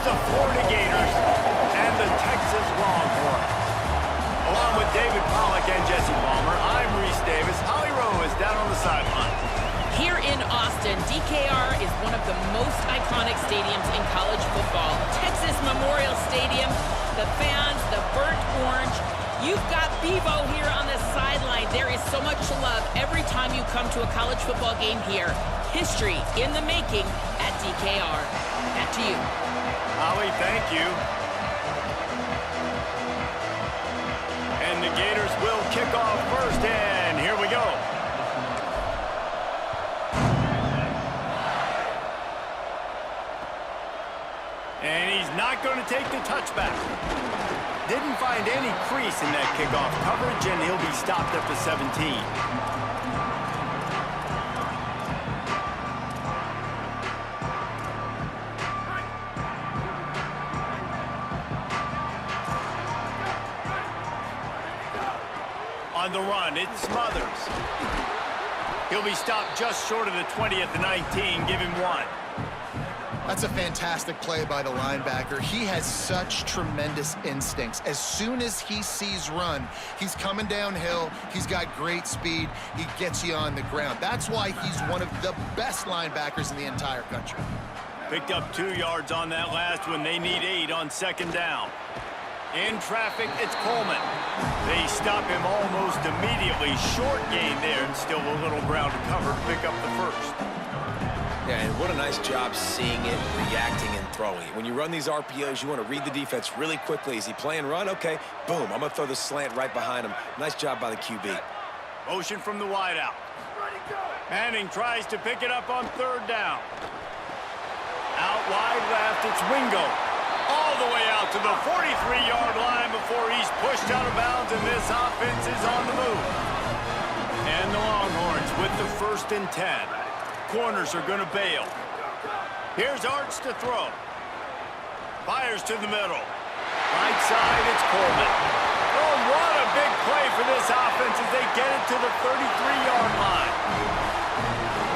the Florida Gators and the Texas Longhorns. Along with David Pollack and Jesse Palmer, I'm Reese Davis. Holly Rowe is down on the sideline. Here in Austin, DKR is one of the most iconic stadiums in college football. Texas Memorial Stadium, the fans, the burnt orange. You've got Bevo here on the sideline. There is so much love every time you come to a college football game here. History in the making at DKR. Back to you. Holly, thank you. And the Gators will kick off first, and here we go. And he's not going to take the touchback. Didn't find any crease in that kickoff coverage, and he'll be stopped up to 17. On the run, it Smothers. He'll be stopped just short of the 20 at the 19. Give him one. That's a fantastic play by the linebacker. He has such tremendous instincts. As soon as he sees run, he's coming downhill. He's got great speed. He gets you on the ground. That's why he's one of the best linebackers in the entire country. Picked up 2 yards on that last one. They need 8 on second down. In traffic, it's Coleman. They stop him almost immediately. Short gain there, and still a little ground to cover to pick up the first. Yeah, and what a nice job seeing it, reacting, and throwing. When you run these RPOs, you want to read the defense really quickly. Is he playing run? Okay, boom, I'm going to throw the slant right behind him. Nice job by the QB. Motion from the wideout. Manning tries to pick it up on third down. Out wide left, it's Wingo. All the way out to the 43-yard line before he's pushed out of bounds, and this offense is on the move. And the Longhorns with the 1st and 10. Corners are going to bail. Here's Arts to throw. Fires to the middle. Right side, it's Coleman. Oh, what a big play for this offense as they get it to the 33-yard line.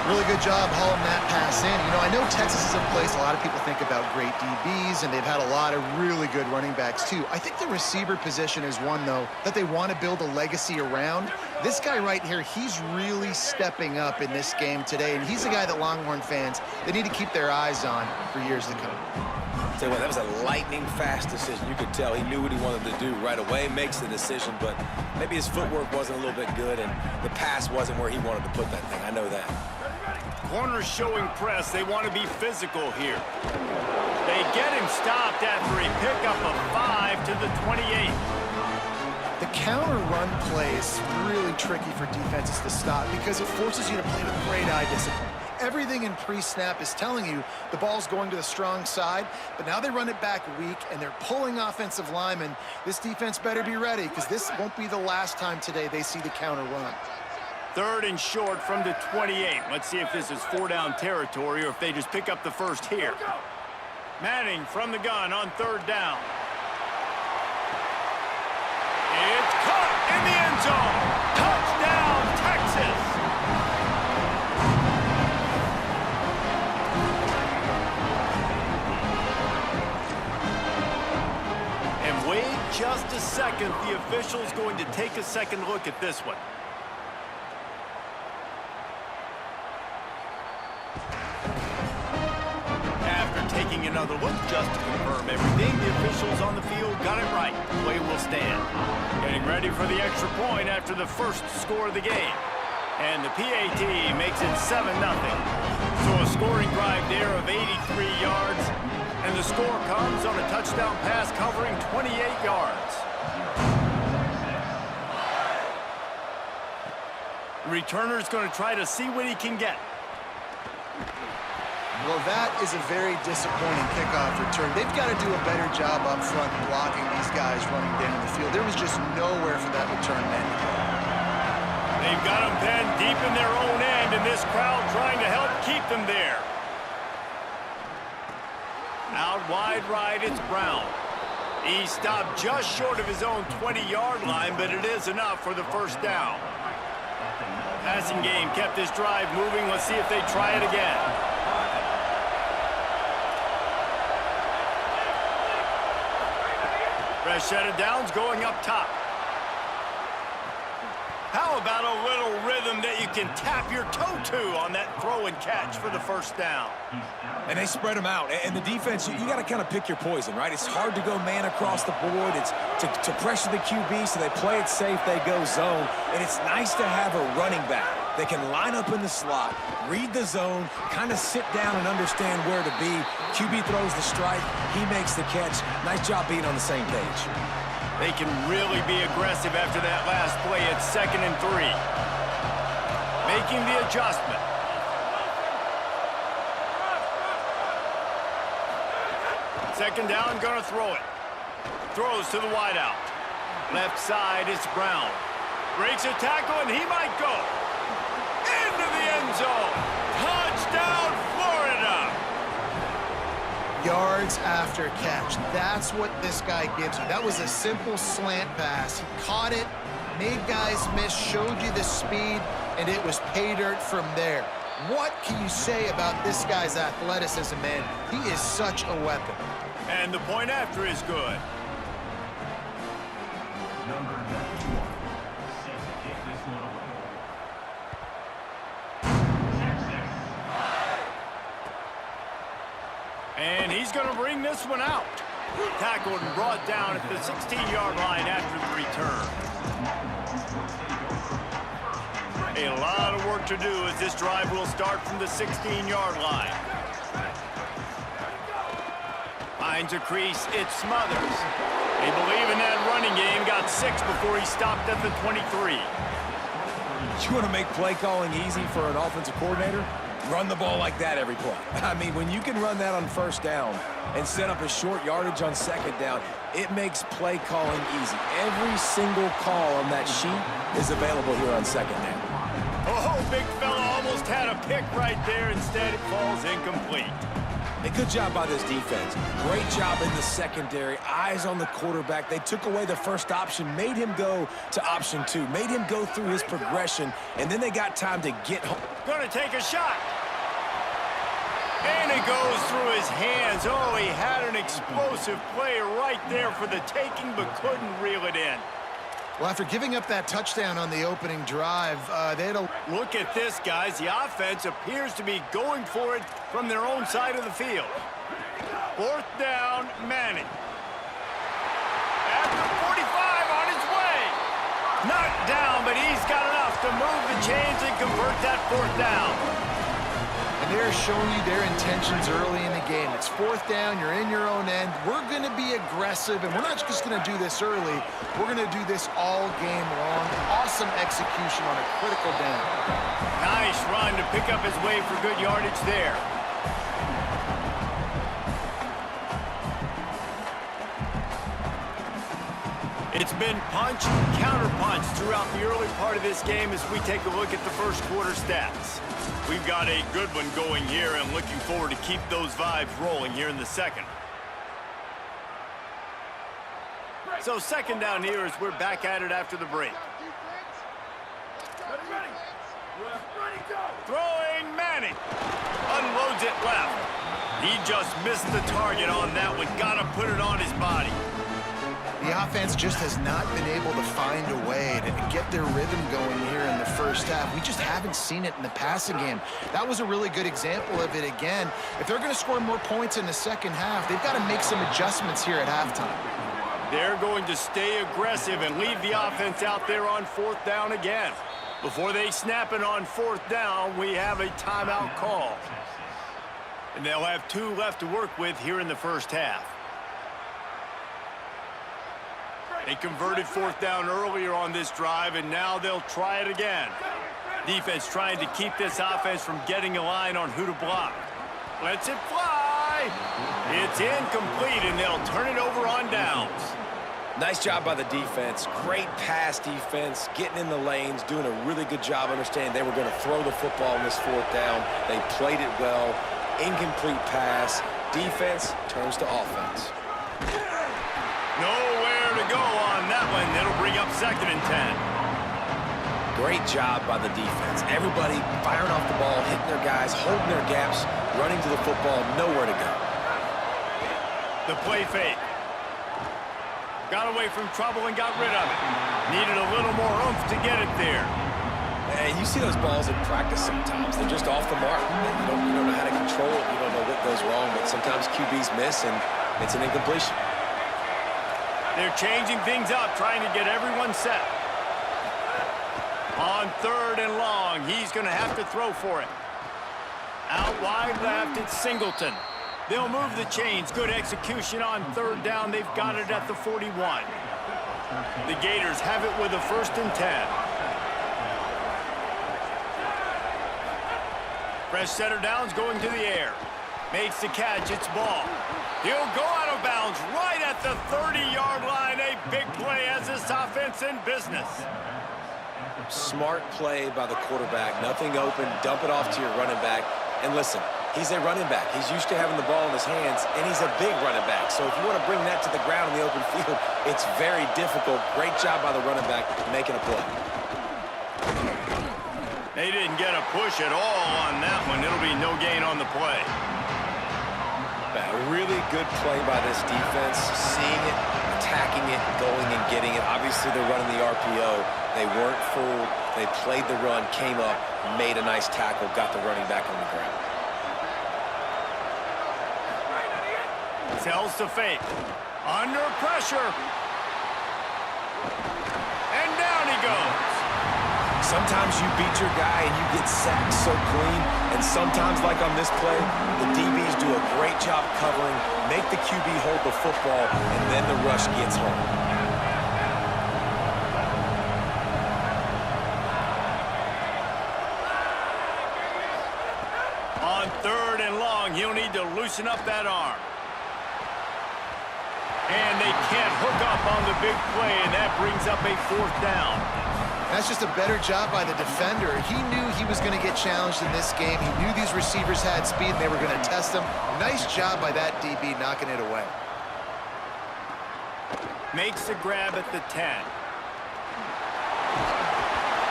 Really good job hauling that pass in. You know, I know Texas is a place a lot of people think about great DBs, and they've had a lot of really good running backs, too. I think the receiver position is one, though, that they want to build a legacy around. This guy right here, he's really stepping up in this game today, and he's a guy that Longhorn fans, they need to keep their eyes on for years to come. Tell you what, that was a lightning-fast decision. You could tell he knew what he wanted to do right away, makes the decision, but maybe his footwork wasn't a little bit good, and the pass wasn't where he wanted to put that thing. I know that. Corners showing press. They want to be physical here. They get him stopped after a pickup of 5 to the 28. The counter run play is really tricky for defenses to stop because it forces you to play with great eye discipline. Everything in pre-snap is telling you the ball's going to the strong side, but now they run it back weak, and they're pulling offensive linemen. This defense better be ready because this won't be the last time today they see the counter run. 3rd and short from the 28. Let's see if this is 4-down territory or if they just pick up the first here. Manning from the gun on 3rd down. It's caught in the end zone. Touchdown, Texas. And wait just a second. The official's going to take a second look at this one. Taking another look just to confirm everything, the officials on the field got it right. The play will stand. Getting ready for the extra point after the first score of the game. And the PAT makes it 7-0. So a scoring drive there of 83 yards. And the score comes on a touchdown pass covering 28 yards. The returner's going to try to see what he can get. Well, that is a very disappointing kickoff return. They've got to do a better job up front blocking these guys running down the field. There was just nowhere for that return man to go. They've got them penned deep in their own end, and this crowd trying to help keep them there. Out wide right, it's Brown. He stopped just short of his own 20-yard line, but it is enough for the first down. Passing game kept this drive moving. Let's see if they try it again. Fresh set of downs going up top. How about a little rhythm that you can tap your toe to on that throw and catch for the first down? And they spread them out. And the defense, you got to kind of pick your poison, right? It's hard to go man across the board. It's to pressure the QB, so they play it safe, they go zone. And it's nice to have a running back that can line up in the slot, read the zone, kind of sit down and understand where to be. QB throws the strike, he makes the catch. Nice job being on the same page. They can really be aggressive after that last play at 2nd and 3. Making the adjustment. Second down, gonna throw it. Throws to the wideout. Left side, it's Brown. Breaks a tackle, and he might go. Into the end zone. Touchdown, Florida! Yards after catch. That's what this guy gives you. That was a simple slant pass. He caught it, made guys miss, showed you the speed, and it was pay dirt from there. What can you say about this guy's athleticism, man? He is such a weapon. And the point after is good. And he's going to bring this one out. Tackled and brought down at the 16-yard line after the return. A lot of work to do as this drive will start from the 16-yard line. Finds a crease, it Smothers. They believe in that running game, got 6 before he stopped at the 23. You want to make play calling easy for an offensive coordinator? Run the ball like that every play. I mean, when you can run that on first down and set up a short yardage on second down, it makes play calling easy. Every single call on that sheet is available here on second down. Oh, big fella almost had a pick right there. Instead, it falls incomplete. A good job by this defense. Great job in the secondary. Eyes on the quarterback. They took away the first option, made him go to option 2, made him go through his progression, and then they got time to get home. Gonna take a shot. And it goes through his hands. Oh, he had an explosive play right there for the taking, but couldn't reel it in. Well, after giving up that touchdown on the opening drive, they had a... Look at this, guys. The offense appears to be going for it from their own side of the field. 4th down, Manning. After 45 on his way. Knocked down, but he's got enough to move the chains and convert that 4th down. And they're showing you their intentions early in the game. It's 4th down, you're in your own end. We're going to be aggressive, and we're not just going to do this early. We're going to do this all game long. Awesome execution on a critical down. Nice run to pick up his way for good yardage there. It's been punch, counter-punch throughout the early part of this game as we take a look at the first quarter stats. We've got a good one going here and looking forward to keep those vibes rolling here in the second. So second down here as we're back at it after the break. Throwing Manning. Unloads it left. He just missed the target on that one. Got to put it on his body. The offense just has not been able to find a way to get their rhythm going here in the first half. We just haven't seen it in the passing game. That was a really good example of it again. If they're going to score more points in the second half, they've got to make some adjustments here at halftime. They're going to stay aggressive and leave the offense out there on 4th down again. Before they snap it on 4th down, we have a timeout call. And they'll have 2 left to work with here in the first half. They converted 4th down earlier on this drive, and now they'll try it again. Defense trying to keep this offense from getting a line on who to block. Lets it fly. It's incomplete, and they'll turn it over on downs. Nice job by the defense. Great pass defense, getting in the lanes, doing a really good job understanding they were going to throw the football in this 4th down. They played it well. Incomplete pass. Defense turns to offense. Nowhere to go on that one. That'll bring up 2nd and 10. Great job by the defense. Everybody firing off the ball, hitting their guys, holding their gaps, running to the football, nowhere to go. The play fake. Got away from trouble and got rid of it. Needed a little more oomph to get it there. And you see those balls in practice sometimes. They're just off the mark. You don't know how to control it. You don't know what goes wrong. But sometimes QBs miss, and it's an incompletion. They're changing things up, trying to get everyone set. On 3rd and long, he's going to have to throw for it. Out wide left, it's Singleton. They'll move the chains. Good execution on 3rd down. They've got it at the 41. The Gators have it with a 1st and 10. Fresh setter down's going to the air. Makes the catch. It's ball. He'll go out of bounds right at the 30-yard line. A big play as this offense in business. Smart play by the quarterback. Nothing open. Dump it off to your running back. And listen, he's a running back. He's used to having the ball in his hands, and he's a big running back. So if you want to bring that to the ground in the open field, it's very difficult. Great job by the running back making a play. They didn't get a push at all on that one. It'll be no gain on the play. A really good play by this defense, seeing it, attacking it, going and getting it. Obviously, they're running the RPO. They weren't fooled. They played the run, came up, made a nice tackle, got the running back on the ground. Tells to fake. Under pressure. And down he goes. Sometimes you beat your guy and you get sacked so clean, and sometimes, like on this play, the DBs do a great job covering, make the QB hold the football, and then the rush gets home. On 3rd and long, he'll need to loosen up that arm. And they can't hook up on the big play, and that brings up a 4th down. That's just a better job by the defender. He knew he was going to get challenged in this game. He knew these receivers had speed and they were going to test him. Nice job by that DB knocking it away. Makes the grab at the 10.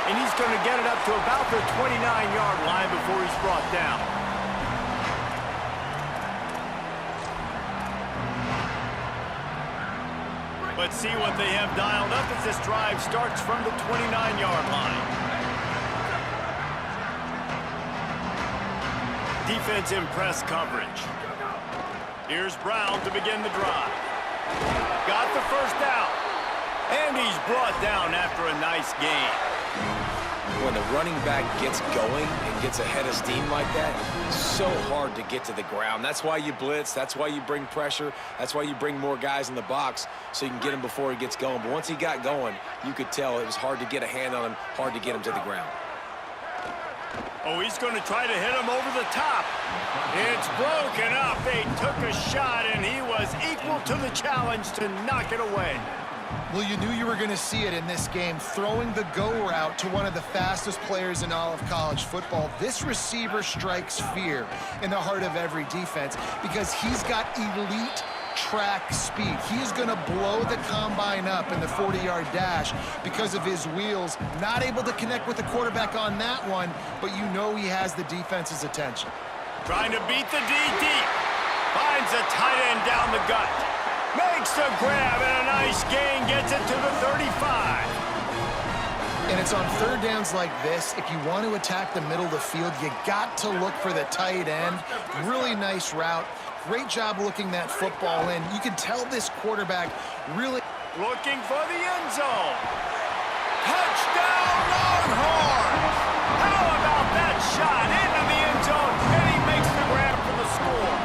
And he's going to get it up to about the 29-yard line before he's brought down. Let's see what they have dialed up as this drive starts from the 29-yard line. Defense in press coverage. Here's Brown to begin the drive. Got the 1st down. And he's brought down after a nice gain. When the running back gets going and gets ahead of steam like that, it's so hard to get to the ground. That's why you blitz. That's why you bring pressure. That's why you bring more guys in the box so you can get him before he gets going. But once he got going, you could tell it was hard to get a hand on him, hard to get him to the ground. Oh, he's going to try to hit him over the top. It's broken up. They took a shot, and he was equal to the challenge to knock it away. Well, you knew you were going to see it in this game, throwing the go route to one of the fastest players in all of college football. This receiver strikes fear in the heart of every defense because he's got elite track speed. He is going to blow the combine up in the 40-yard dash because of his wheels. Not able to connect with the quarterback on that one, but you know he has the defense's attention. Trying to beat the D deep. Finds a tight end down the gut. Makes the grab and a nice gain, gets it to the 35. And it's on 3rd downs like this. If you want to attack the middle of the field, you got to look for the tight end. Really nice route. Great job looking that football in. You can tell this quarterback really looking for the end zone. Touchdown Longhorns! How about that shot into the end zone? And he makes the grab for the score.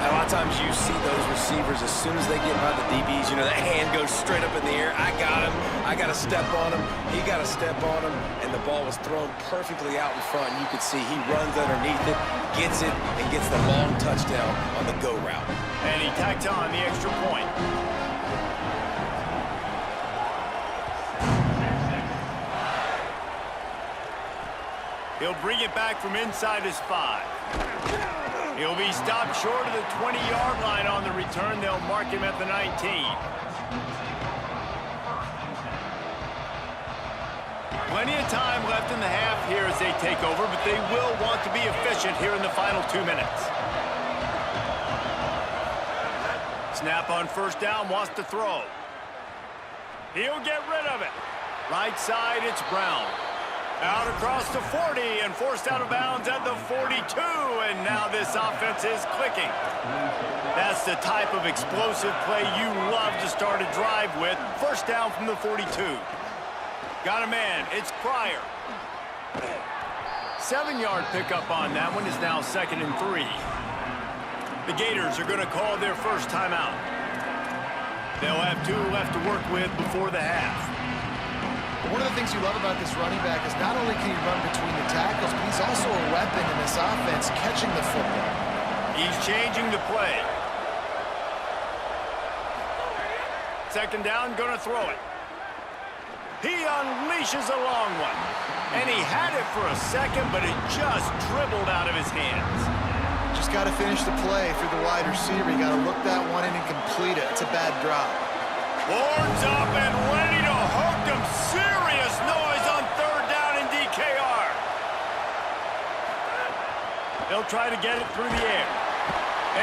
A lot of times you see those receivers, as soon as they get by the DBs, you know, that hand goes straight up in the air. I got him. I got to step on him. He got to step on him. And the ball was thrown perfectly out in front. You could see he runs underneath it, gets it, and gets the long touchdown on the go route. And he tacks on the extra point. He'll bring it back from inside his 5. He'll be stopped short of the 20-yard line on the return. They'll mark him at the 19. Plenty of time left in the half here as they take over, but they will want to be efficient here in the final 2 minutes. Snap on first down, wants to throw. He'll get rid of it. Right side, it's Brown. Out across the 40 and forced out of bounds at the 42, and now this offense is clicking. That's the type of explosive play you love to start a drive with. First down from the 42. Got a man, it's Pryor. 7-yard pickup on that one is now 2nd and 3. The Gators are going to call their first timeout. They'll have 2 left to work with before the half. One of the things you love about this running back is not only can he run between the tackles, but he's also a weapon in this offense, catching the football. He's changing the play. 2nd down, going to throw it. He unleashes a long one. And he had it for a second, but it just dribbled out of his hands. Just got to finish the play for the wide receiver. You got to look that one in and complete it. It's a bad drop. Boards up and ready to hook them. Serious noise on 3rd down in DKR. They'll try to get it through the air.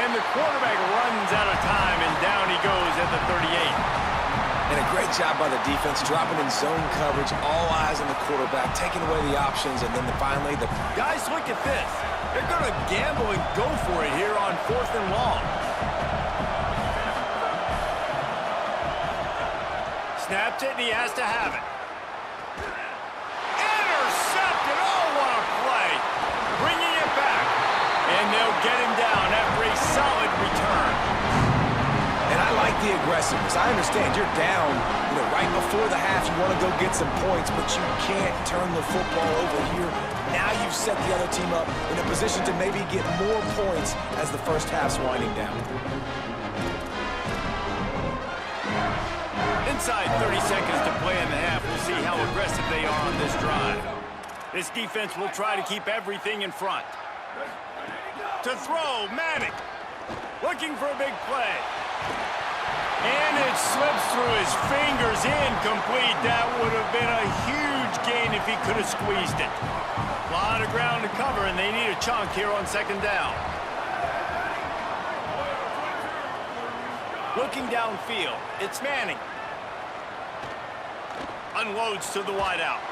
And the quarterback runs out of time, and down he goes at the 38. And a great job by the defense, dropping in zone coverage, all eyes on the quarterback, taking away the options, and then finally the... Guys, look at this. They're going to gamble and go for it here on 4th and long. Snapped it, and he has to have it. Intercepted! Oh, what a play. Bringing it back. And they'll get him down after a solid return. And I like the aggressiveness. I understand you're down, right before the half. You want to go get some points, but you can't turn the football over here. Now you've set the other team up in a position to maybe get more points as the first half's winding down. Inside 30 seconds to play in the half. We'll see how aggressive they are on this drive. This defense will try to keep everything in front. To throw, Manning. Looking for a big play. And it slips through his fingers, incomplete. That would have been a huge gain if he could have squeezed it. A lot of ground to cover, and they need a chunk here on 2nd down. Looking downfield, it's Manning. Unloads to the wideout.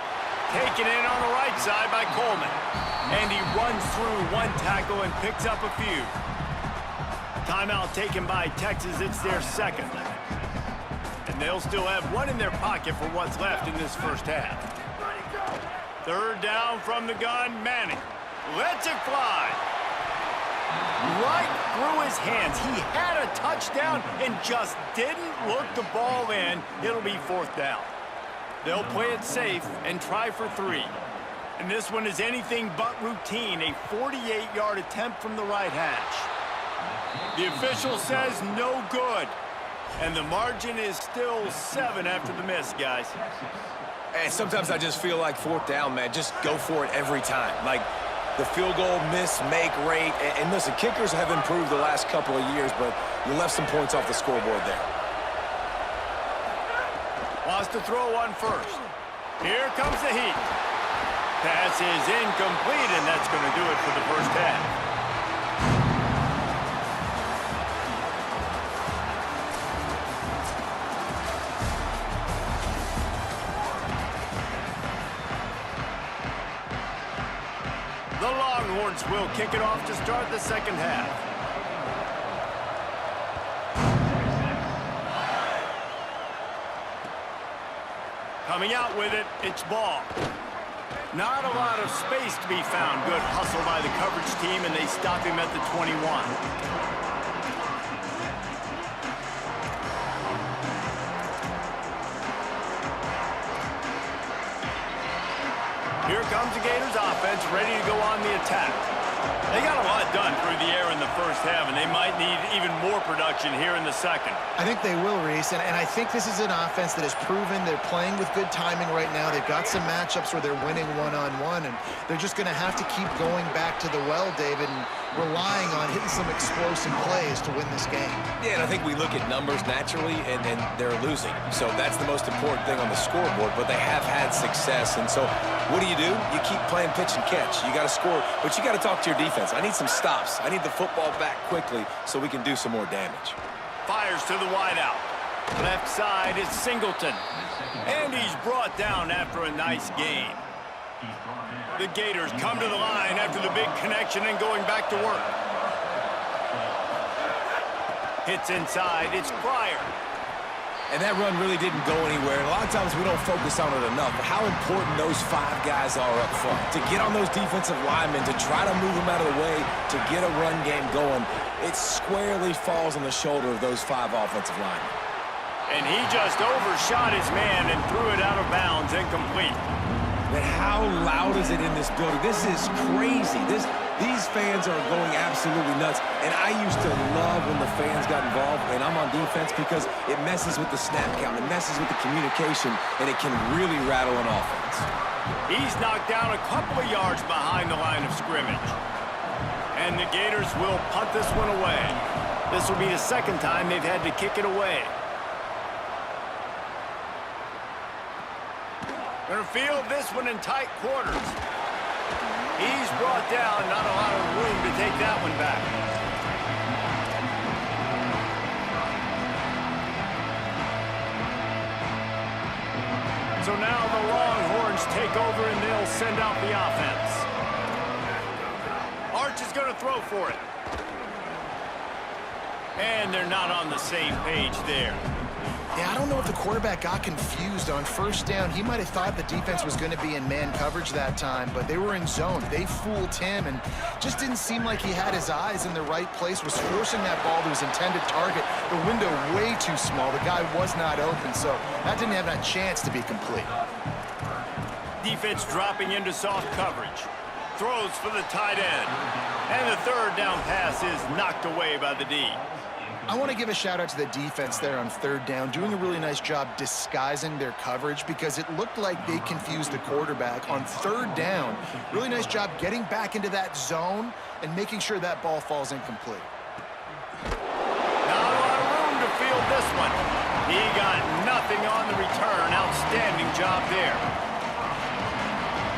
Taken in on the right side by Coleman. And he runs through one tackle and picks up a few. Timeout taken by Texas. It's their 2nd. And they'll still have one in their pocket for what's left in this first half. 3rd down from the gun, Manning. Lets it fly. Right through his hands. He had a touchdown and just didn't look the ball in. It'll be 4th down. They'll play it safe and try for 3. And this one is anything but routine. A 48-yard attempt from the right hash. The official says no good. And the margin is still 7 after the miss, guys. And sometimes I just feel like 4th down, man. Just go for it every time. Like the field goal miss-make rate. And listen, kickers have improved the last couple of years, but you left some points off the scoreboard there. Wants to throw on first. Here comes the heat. Pass is incomplete, and that's going to do it for the first half. The Longhorns will kick it off to start the 2nd half. Coming out with it, it's Ball. Not a lot of space to be found. Good hustle by the coverage team, and they stop him at the 21. Here comes the Gators offense, ready to go on the attack. They got a lot done through the air in the first half, and they might need even more production here in the 2nd. I think they will, Reese, and I think this is an offense that has proven they're playing with good timing right now. They've got some matchups where they're winning one-on-one, and they're just going to have to keep going back to the well, David, and relying on hitting some explosive plays to win this game. Yeah, and I think we look at numbers naturally, and they're losing. So that's the most important thing on the scoreboard, but they have had success. And so what do? You keep playing pitch and catch. You got to score, but you got to talk to your defense. I need some stops. I need the football back quickly so we can do some more damage. Fires to the wideout. Left side is Singleton. And he's brought down after a nice gain. The Gators come to the line after the big connection and going back to work. Hits inside, it's Pryor. And that run really didn't go anywhere. And a lot of times we don't focus on it enough. But how important those 5 guys are up front. To get on those defensive linemen, to try to move them out of the way, to get a run game going, it squarely falls on the shoulder of those 5 offensive linemen. And he just overshot his man and threw it out of bounds, incomplete. But how loud is it in this building? This is crazy. These fans are going absolutely nuts. And I used to love when the fans got involved, and I'm on defense, because it messes with the snap count, it messes with the communication, and it can really rattle an offense. He's knocked down a couple of yards behind the line of scrimmage. And the Gators will punt this one away. This will be the second time they've had to kick it away. Gonna field this one in tight quarters. He's brought down, not a lot of room to take that one back. So now the Longhorns take over and they'll send out the offense. Arch is gonna throw for it. And they're not on the same page there. Yeah, I don't know if the quarterback got confused on first down. He might have thought the defense was going to be in man coverage that time, but they were in zone. They fooled him and just didn't seem like he had his eyes in the right place, was forcing that ball to his intended target. The window way too small. The guy was not open, so that didn't have that chance to be complete. Defense dropping into soft coverage. Throws for the tight end. And the third down pass is knocked away by the D. I want to give a shout out to the defense there on third down, doing a really nice job disguising their coverage, because it looked like they confused the quarterback on third down. Really nice job getting back into that zone and making sure that ball falls incomplete. Not a lot of room to field this one. He got nothing on the return. Outstanding job there.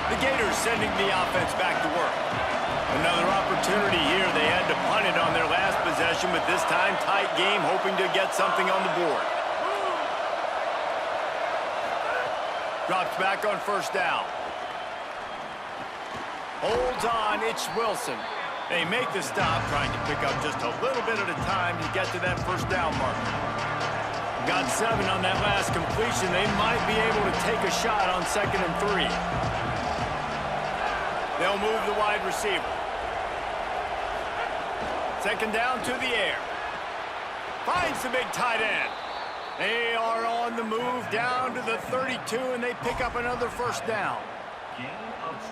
The Gators sending the offense back to work. Another opportunity here. They had to punt it on their last possession, but this time tight game, hoping to get something on the board. Drops back on first down. Holds on, it's Wilson. They make the stop, trying to pick up just a little bit at a time to get to that first down marker. Got 7 on that last completion. They might be able to take a shot on 2nd and 3. They'll move the wide receiver. 2nd down to the air. Finds the big tight end. They are on the move down to the 32, and they pick up another first down.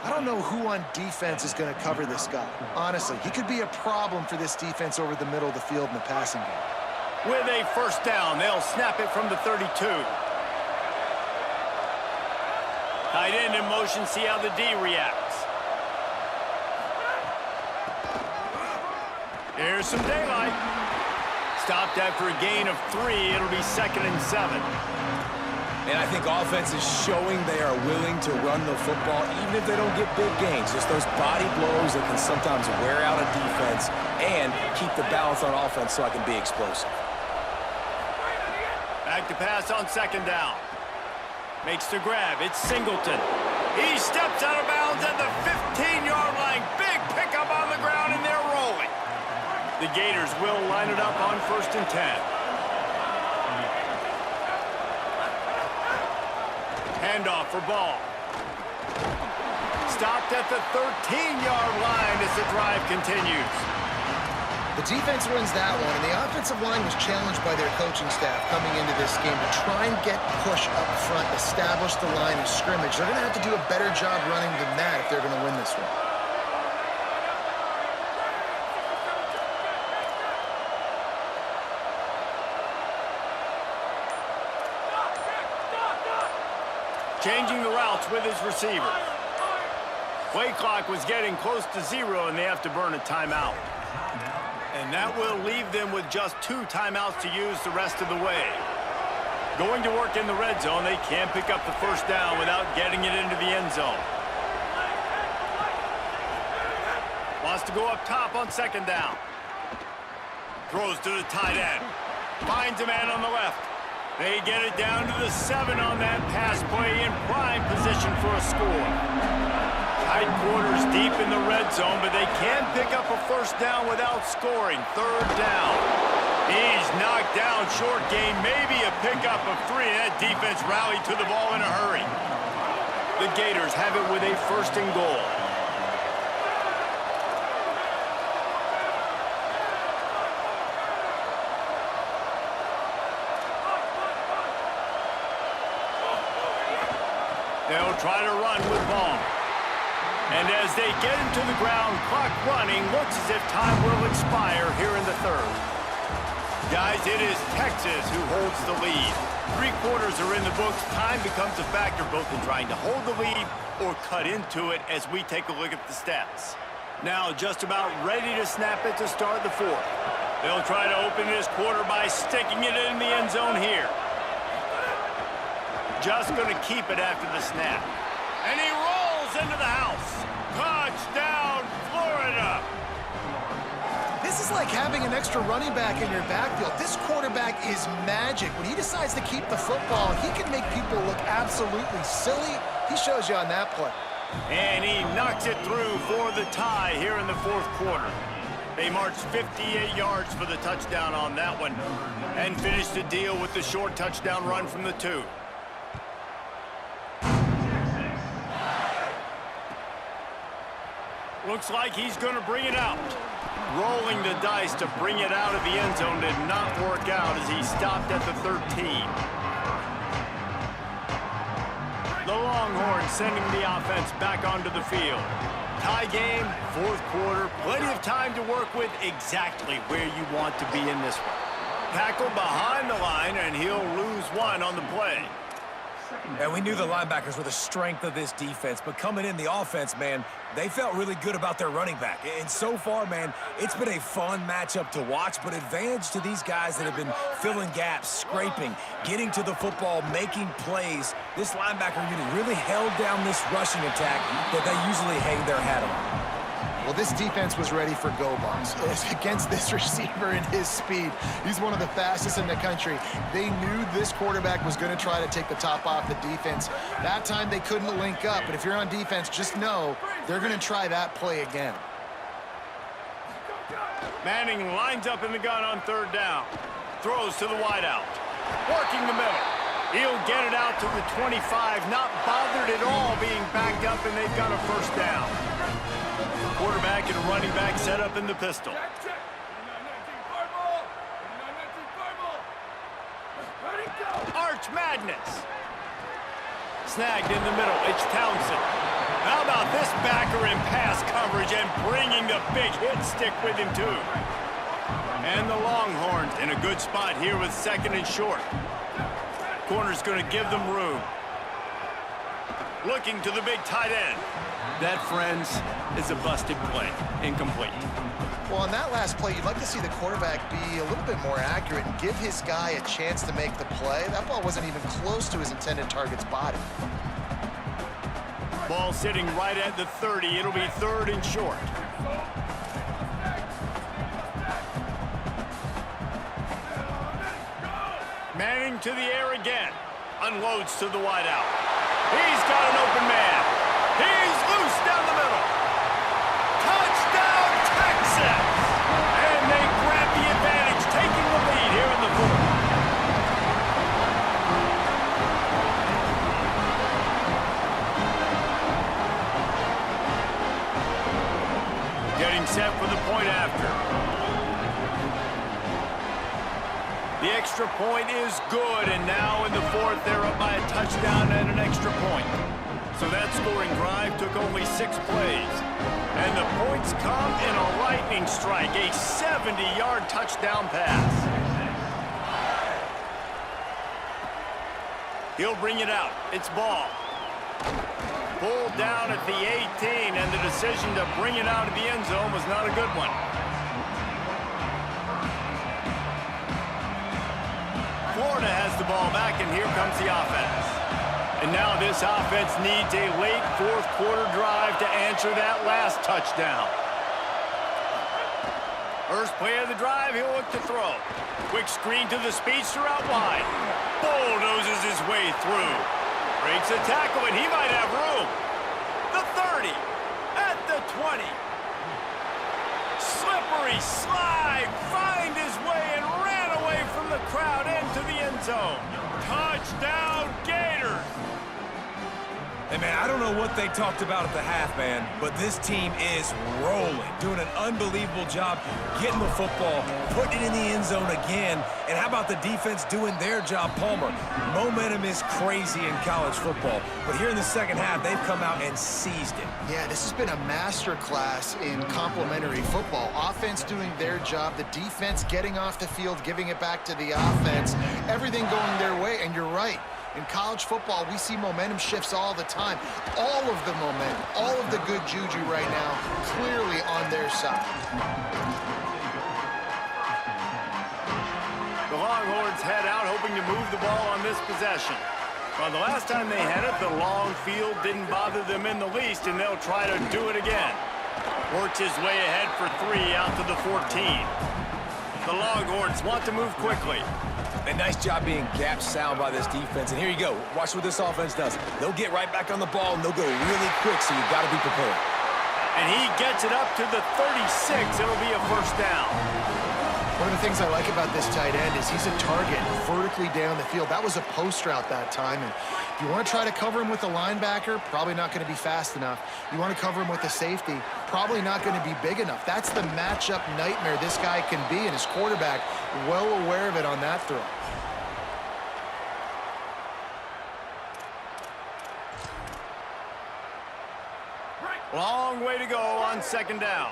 I don't know who on defense is going to cover this guy. Honestly, he could be a problem for this defense over the middle of the field in the passing game. With a first down, they'll snap it from the 32. Tight end in motion, see how the D reacts. Here's some daylight. Stopped after a gain of 3. It'll be 2nd and 7. And I think offense is showing they are willing to run the football, even if they don't get big gains. Just those body blows that can sometimes wear out a defense and keep the balance on offense so I can be explosive. Back to pass on 2nd down. Makes the grab. It's Singleton. He steps out of bounds at the 15-yard line. Big pickup on the ground, and they're rolling. The Gators will line it up on 1st and 10. Handoff for ball. Stopped at the 13-yard line as the drive continues. The defense wins that one, and the offensive line was challenged by their coaching staff coming into this game to try and get push up front, establish the line of scrimmage. They're going to have to do a better job running than that if they're going to win this one. Changing the routes with his receiver. Play clock was getting close to 0, and they have to burn a timeout. And that will leave them with just 2 timeouts to use the rest of the way. Going to work in the red zone, they can't pick up the first down without getting it into the end zone. Wants to go up top on 2nd down. Throws to the tight end. Finds a man on the left. They get it down to the 7 on that pass play in prime position for a score. Tight quarters deep in the red zone, but they can pick up a first down without scoring. Third down. He's knocked down, short gain, maybe a pickup of 3. That defense rallied to the ball in a hurry. The Gators have it with a first and goal. They'll try to run with ball. And as they get him to the ground, clock running, looks as if time will expire here in the third. Guys, it is Texas who holds the lead. 3 quarters are in the books. Time becomes a factor both in trying to hold the lead or cut into it as we take a look at the stats. Now just about ready to snap it to start the fourth. They'll try to open this quarter by sticking it in the end zone here. Just going to keep it after the snap. And he rolls into the house. Touchdown, Florida! This is like having an extra running back in your backfield. This quarterback is magic. When he decides to keep the football, he can make people look absolutely silly. He shows you on that play. And he knocks it through for the tie here in the fourth quarter. They marched 58 yards for the touchdown on that one and finished the deal with the short touchdown run from the 2. Looks like he's going to bring it out. Rolling the dice to bring it out of the end zone did not work out as he stopped at the 13. The Longhorns sending the offense back onto the field. Tie game, fourth quarter, plenty of time to work with, exactly where you want to be in this one. Tackle behind the line, and he'll lose 1 on the play. And we knew the linebackers were the strength of this defense, but coming in the offense, man, they felt really good about their running back. And so far, man, it's been a fun matchup to watch, but advantage to these guys that have been filling gaps, scraping, getting to the football, making plays. This linebacker unit really held down this rushing attack that they usually hang their hat on. Well, this defense was ready for go bumps against this receiver and his speed. He's one of the fastest in the country. They knew this quarterback was going to try to take the top off the defense. That time they couldn't link up, but if you're on defense, just know they're going to try that play again. Manning lines up in the gun on third down. Throws to the wideout. Working the middle. He'll get it out to the 25. Not bothered at all being backed up, and they've got a first down. Quarterback and running back set up in the pistol. Arch Madness. Snagged in the middle. It's Townsend. How about this backer in pass coverage and bringing the big hit stick with him too. And the Longhorns in a good spot here with second and short. Corner's going to give them room. Looking to the big tight end. That, friends, is a busted play. Incomplete. Well, on that last play, you'd like to see the quarterback be a little bit more accurate and give his guy a chance to make the play. That ball wasn't even close to his intended target's body. Ball sitting right at the 30. It'll be third and short. Manning to the air again. Unloads to the wideout. He's got an open man. He's loose down the middle. Touchdown, Texas! And they grab the advantage, taking the lead here in the fourth. Getting set for the point after. The extra point is good, and now in the fourth, they're up by a touchdown and an extra point. So that scoring drive took only 6 plays. And the points come in a lightning strike, a 70-yard touchdown pass. He'll bring it out. It's ball. Pulled down at the 18, and the decision to bring it out of the end zone was not a good one. Florida has the ball back, and here comes the offense. And now this offense needs a late fourth quarter drive to answer that last touchdown. First play of the drive, he'll look to throw. Quick screen to the speedster out wide. Bulldozes his way through. Breaks a tackle, and he might have room. The 30, at the 20. Slippery slide, find his way and ran away from the crowd into the end zone. Touchdown, Gators! Hey, man, I don't know what they talked about at the half, man, but this team is rolling, doing an unbelievable job getting the football, putting it in the end zone again, and how about the defense doing their job, Palmer? Momentum is crazy in college football, but here in the second half, they've come out and seized it. Yeah, this has been a master class in complementary football. Offense doing their job, the defense getting off the field, giving it back to the offense, everything going their way, and you're right. In college football, we see momentum shifts all the time. All of the momentum, all of the good juju right now, clearly on their side. The Longhorns head out, hoping to move the ball on this possession. Well, the last time they had it, the long field didn't bother them in the least, and they'll try to do it again. Works his way ahead for 3 out to the 14. The Longhorns want to move quickly. A nice job being gap sound by this defense. And here you go. Watch what this offense does. They'll get right back on the ball, and they'll go really quick, so you've got to be prepared. And he gets it up to the 36. It'll be a first down. One of the things I like about this tight end is he's a target vertically down the field. That was a post route that time. And if you want to try to cover him with a linebacker, probably not going to be fast enough. You want to cover him with a safety, probably not going to be big enough. That's the matchup nightmare this guy can be, and his quarterback well aware of it on that throw. Long way to go on second down.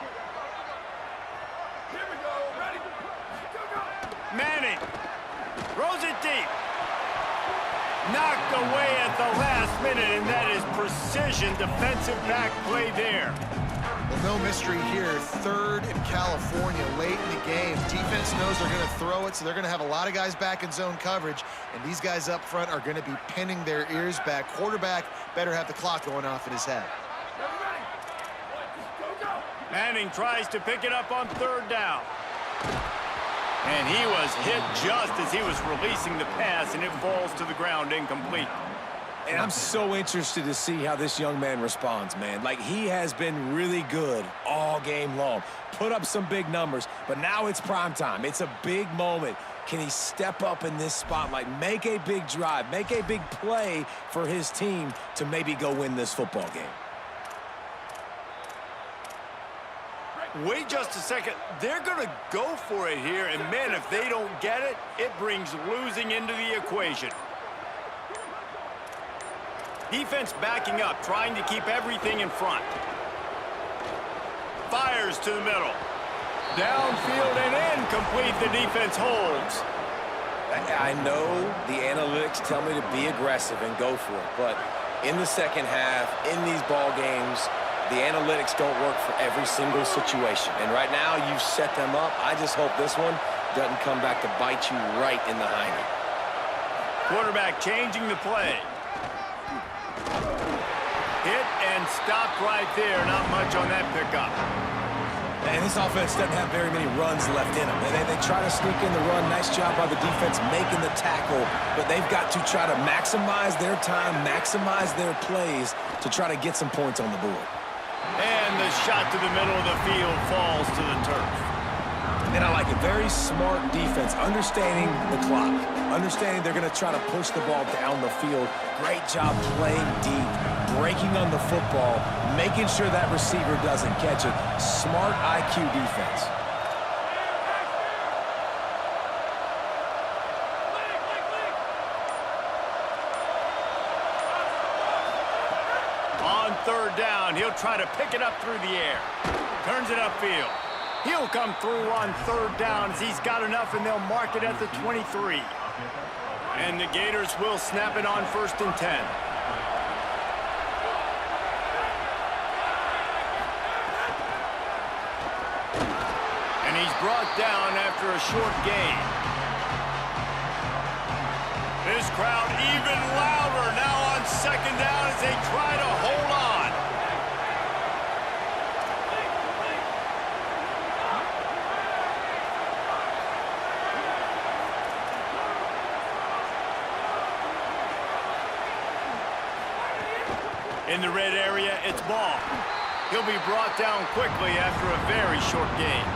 Here we go. Ready? Go, go. Manning throws it deep. Knocked away at the last minute, and that is precision defensive back play there. Well, no mystery here. Third in California late in the game. Defense knows they're going to throw it, so they're going to have a lot of guys back in zone coverage, and these guys up front are going to be pinning their ears back. Quarterback better have the clock going off in his head. Manning tries to pick it up on third down. And he was hit just as he was releasing the pass, and it falls to the ground incomplete. And I'm so interested to see how this young man responds, man. Like, he has been really good all game long. Put up some big numbers, but now it's prime time. It's a big moment. Can he step up in this spotlight, make a big drive, make a big play for his team to maybe go win this football game? Wait just a second. They're going to go for it here, and man, if they don't get it, it brings losing into the equation. Defense backing up, trying to keep everything in front. Fires to the middle. Downfield and incomplete. The defense holds. I know the analytics tell me to be aggressive and go for it, but in the second half, in these ball games, the analytics don't work for every single situation. And right now, you've set them up. I just hope this one doesn't come back to bite you right in the hiney. Quarterback changing the play. Hit and stopped right there. Not much on that pickup. And this offense doesn't have very many runs left in them. They try to sneak in the run. Nice job by the defense making the tackle. But they've got to try to maximize their time, maximize their plays to try to get some points on the board. And the shot to the middle of the field falls to the turf. And I like it. Very smart defense, understanding the clock, understanding they're going to try to push the ball down the field. Great job playing deep, breaking on the football, making sure that receiver doesn't catch it. Smart IQ defense. On third down, he'll try to pick it up through the air. Turns it upfield. He'll come through on third down as he's got enough, and they'll mark it at the 23. And the Gators will snap it on 1st and 10. And he's brought down after a short gain. This crowd even louder now on second down as they try to hold on. In the red area, it's ball. He'll be brought down quickly after a very short game.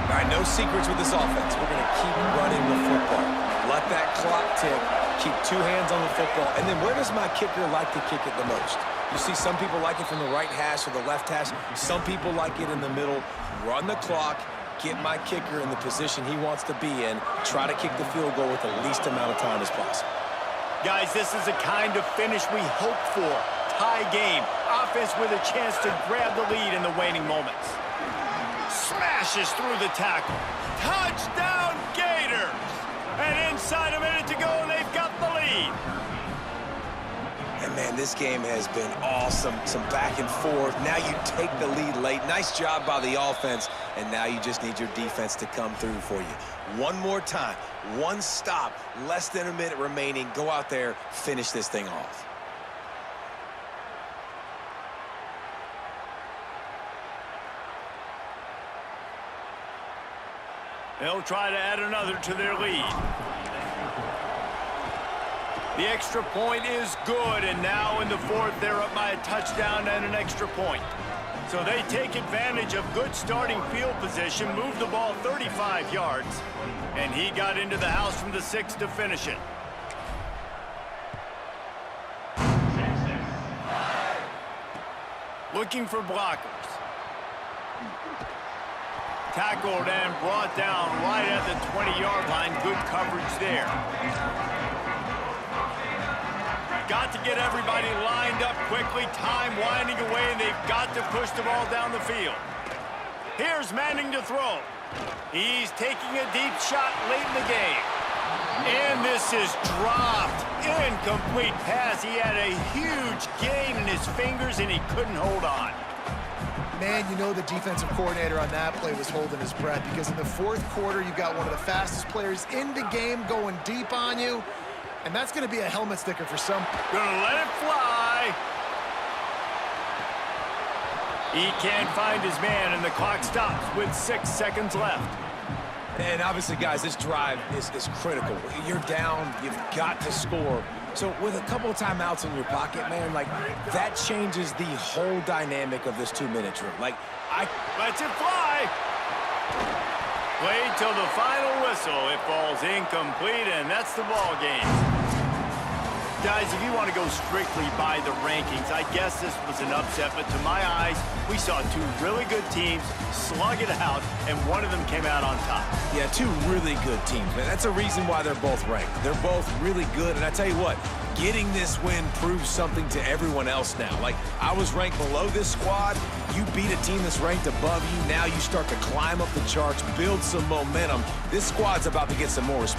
All right, no secrets with this offense. We're going to keep running the football. Let that clock tick. Keep 2 hands on the football. And then where does my kicker like to kick it the most? You see some people like it from the right hash or the left hash. Some people like it in the middle. Run the clock. Get my kicker in the position he wants to be in. Try to kick the field goal with the least amount of time as possible. Guys, this is the kind of finish we hope for. Tie game. Offense with a chance to grab the lead in the waning moments. Smashes through the tackle. Touchdown, Gators! And inside a minute to go, and they've got the lead. And, man, this game has been awesome. Some back and forth. Now you take the lead late. Nice job by the offense. And now you just need your defense to come through for you. One more time. One stop. Less than a minute remaining. Go out there. Finish this thing off. They'll try to add another to their lead. The extra point is good, and now in the fourth, they're up by a touchdown and an extra point. So they take advantage of good starting field position, move the ball 35 yards, and he got into the house from the 6 to finish it. Looking for blockers. Tackled and brought down right at the 20-yard line. Good coverage there. Got to get everybody lined up quickly. Time winding away, and they've got to push the ball down the field. Here's Manning to throw. He's taking a deep shot late in the game. And this is dropped. Incomplete pass. He had a huge gain in his fingers, and he couldn't hold on. Man, you know the defensive coordinator on that play was holding his breath, because in the fourth quarter, you've got one of the fastest players in the game going deep on you, and that's going to be a helmet sticker for some. Gonna let it fly. He can't find his man, and the clock stops with 6 seconds left. And obviously, guys, this drive is critical. You're down. You've got to score. So with a couple of timeouts in your pocket, man, like, that changes the whole dynamic of this 2-minute drill. Like, Lets it fly. Played till the final whistle. It falls incomplete, and that's the ball game. Guys, if you want to go strictly by the rankings, I guess this was an upset, but to my eyes, we saw 2 really good teams slug it out, and one of them came out on top. yeah, 2 really good teams, man. That's a reason why they're both ranked. They're both really good, and I tell you what, getting this win proves something to everyone else now. Like, I was ranked below this squad. You beat a team that's ranked above you. Now you start to climb up the charts, build some momentum. This squad's about to get some more respect.